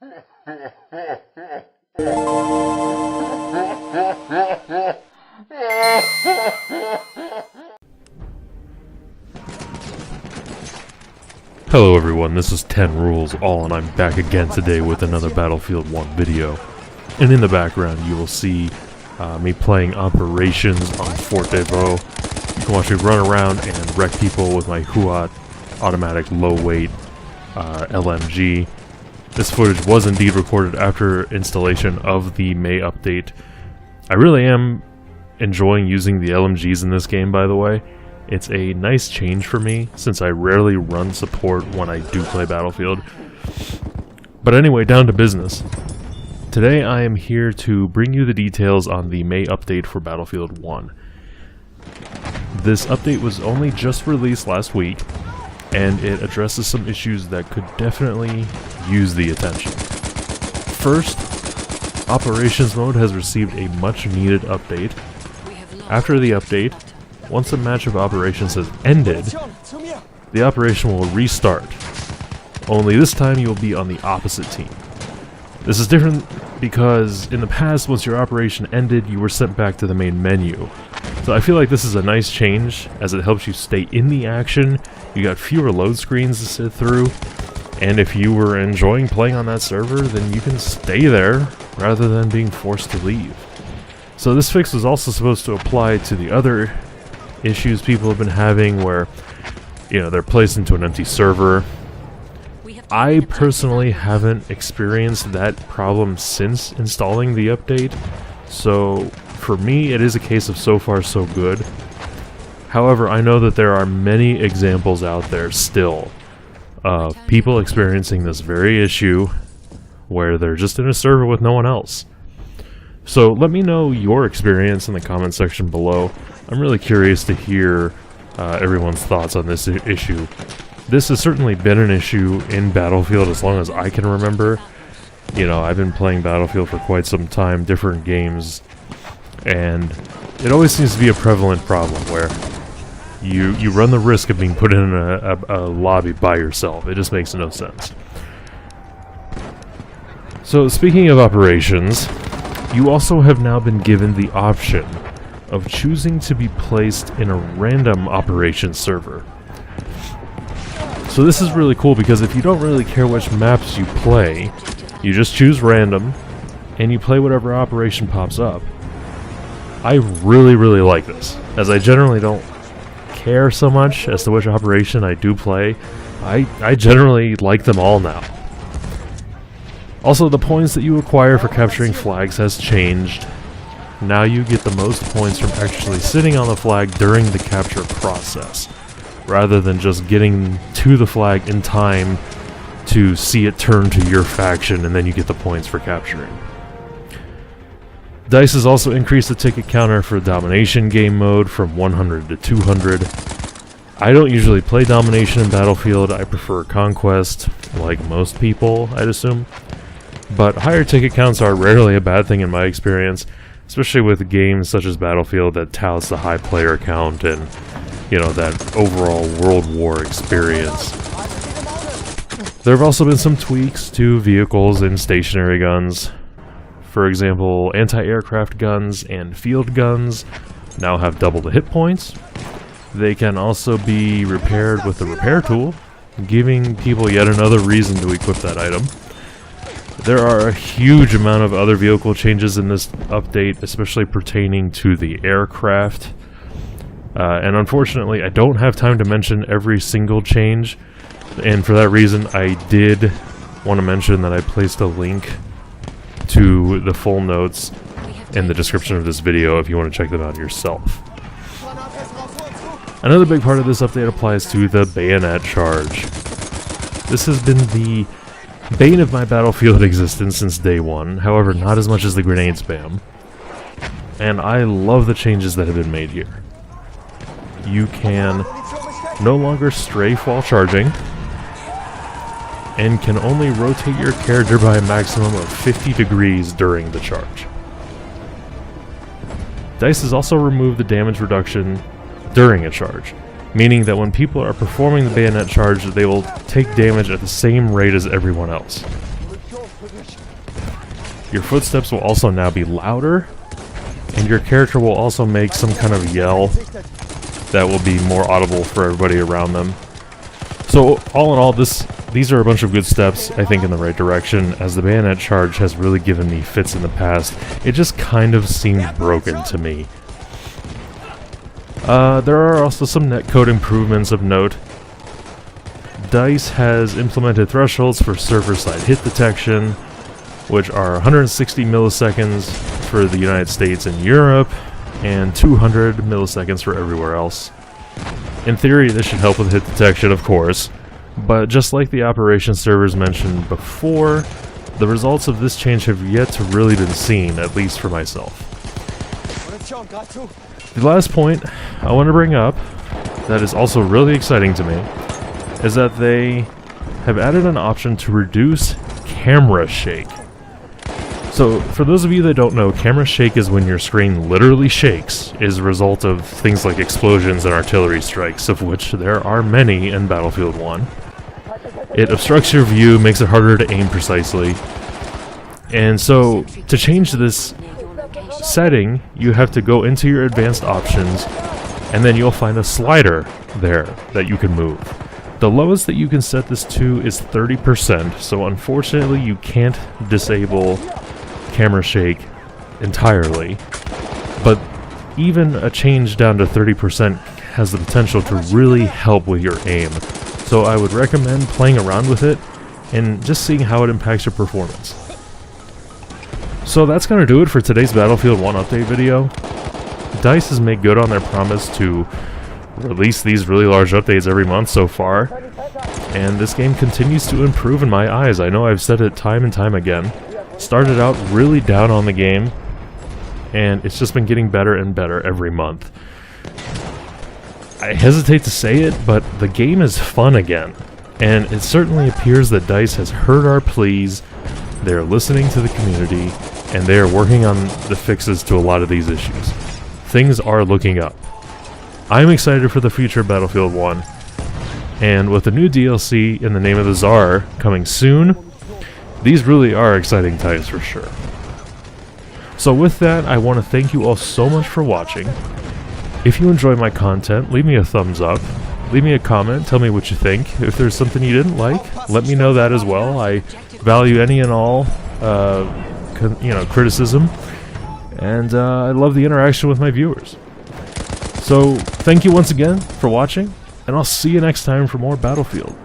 Hello everyone, this is 10 Rules All, and I'm back again today with another Battlefield 1 video. And in the background you will see me playing Operations on Fort Devo. You can watch me run around and wreck people with my Huat automatic low-weight LMG. This footage was indeed recorded after installation of the May update. I really am enjoying using the LMGs in this game, by the way. It's a nice change for me, since I rarely run support when I do play Battlefield. But anyway, down to business. Today I am here to bring you the details on the May update for Battlefield 1. This update was only just released last week, and it addresses some issues that could definitely use the attention. First, Operations Mode has received a much needed update. After the update, once a match of operations has ended, the operation will restart. Only this time you will be on the opposite team. This is different because in the past, once your operation ended, you were sent back to the main menu. So I feel like this is a nice change, as it helps you stay in the action. You got fewer load screens to sit through, and if you were enjoying playing on that server, then you can stay there rather than being forced to leave. So this fix was also supposed to apply to the other issues people have been having where, you know, they're placed into an empty server. I personally haven't experienced that problem since installing the update, so for me it is a case of so far so good. However, I know that there are many examples out there still of people experiencing this very issue where they're just in a server with no one else. So let me know your experience in the comment section below. I'm really curious to hear everyone's thoughts on this issue. This has certainly been an issue in Battlefield as long as I can remember. You know, I've been playing Battlefield for quite some time, different games, and it always seems to be a prevalent problem where you run the risk of being put in a lobby by yourself. It just makes no sense. So speaking of operations, you also have now been given the option of choosing to be placed in a random operations server. So this is really cool because if you don't really care which maps you play, you just choose random and you play whatever operation pops up. I really like this, as I generally don't care so much as to which operation I do play. I generally like them all now. Also, the points that you acquire for capturing flags has changed. Now you get the most points from actually sitting on the flag during the capture process, rather than just getting to the flag in time to see it turn to your faction and then you get the points for capturing. DICE has also increased the ticket counter for Domination game mode from 100 to 200. I don't usually play Domination in Battlefield, I prefer Conquest, like most people, I'd assume. But higher ticket counts are rarely a bad thing in my experience, especially with games such as Battlefield that touts the high player count and, you know, that overall World War experience. There have also been some tweaks to vehicles and stationary guns. For example, anti-aircraft guns and field guns now have double the hit points. They can also be repaired with the repair tool, giving people yet another reason to equip that item. There are a huge amount of other vehicle changes in this update, especially pertaining to the aircraft. And unfortunately, I don't have time to mention every single change, and for that reason, I did want to mention that I placed a link to the full notes in the description of this video if you want to check them out yourself. Another big part of this update applies to the Bayonet charge. This has been the bane of my Battlefield existence since day one, however not as much as the grenade spam. And I love the changes that have been made here. You can no longer strafe while charging, and can only rotate your character by a maximum of 50 degrees during the charge. DICE has also removed the damage reduction during a charge, meaning that when people are performing the bayonet charge, they will take damage at the same rate as everyone else. Your footsteps will also now be louder, and your character will also make some kind of yell that will be more audible for everybody around them. So all in all, these are a bunch of good steps, I think, in the right direction, as the Bayonet charge has really given me fits in the past. It just kind of seemed broken to me. There are also some netcode improvements of note. DICE has implemented thresholds for server-side hit detection, which are 160 milliseconds for the United States and Europe, and 200 milliseconds for everywhere else. In theory, this should help with hit detection, of course, but just like the operations servers mentioned before, the results of this change have yet to really been seen, at least for myself. The last point I want to bring up, that is also really exciting to me, is that they have added an option to reduce camera shake. So, for those of you that don't know, camera shake is when your screen literally shakes, is a result of things like explosions and artillery strikes, of which there are many in Battlefield 1. It obstructs your view, makes it harder to aim precisely. And so, to change this setting, you have to go into your advanced options, and then you'll find a slider there that you can move. The lowest that you can set this to is 30%, so unfortunately you can't disable camera shake entirely, but even a change down to 30% has the potential to really help with your aim. So I would recommend playing around with it and just seeing how it impacts your performance. So that's going to do it for today's Battlefield 1 update video. DICE has made good on their promise to release these really large updates every month so far, and this game continues to improve in my eyes. I know I've said it time and time again. Started out really down on the game, and it's just been getting better and better every month. I hesitate to say it, but the game is fun again, and it certainly appears that DICE has heard our pleas. They're listening to the community, and they are working on the fixes to a lot of these issues. Things are looking up. I'm excited for the future of Battlefield 1, and with the new DLC in the name of the Tsar coming soon, these really are exciting times for sure. So with that, I want to thank you all so much for watching. If you enjoy my content, leave me a thumbs up, leave me a comment, tell me what you think. If there's something you didn't like, let me know that as well. I value any and all criticism, and I love the interaction with my viewers. So thank you once again for watching, and I'll see you next time for more Battlefield.